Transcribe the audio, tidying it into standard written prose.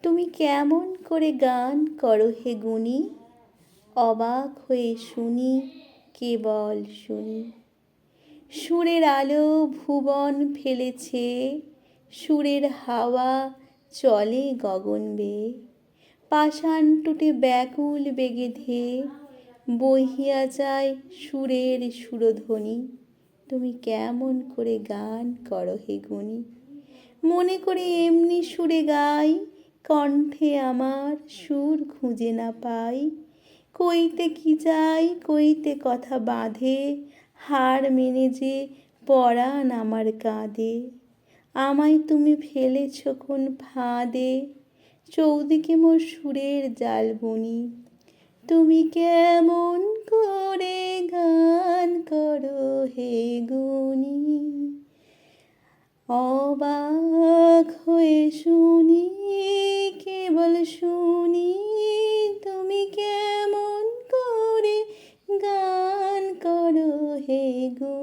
তুমি কেমন করে গান করো হে গুণী, অবাক হয়ে শুনি, কেবল শুনি। সুরের আলো ভুবন ফেলেছে, সুরের হাওয়া চলে গগন বেয়ে। পাষাণ টুটে ব্যাকুল বেগে ধেয়ে বহিয়া যায় সুরের সুরধ্বনি। তুমি কেমন করে গান করো হে গুণী, মনে করে এমনি সুরে গাই, কণ্ঠে আমার সুর খুঁজে না পাই। কইতে কি চাই কইতে কথা বাঁধে, হার মেনে যে পরাণ আমার কাঁদে। আমায় তুমি ফেলেছ কোন ফাঁদে, চৌদিকে মোর সুরের জাল বুনি। তুমি কেমন করে গান করো হে গুণী, অবাক হয়ে শুনি, কেবল শুনি। তুমি কেমন করে গান করো হে গুণী।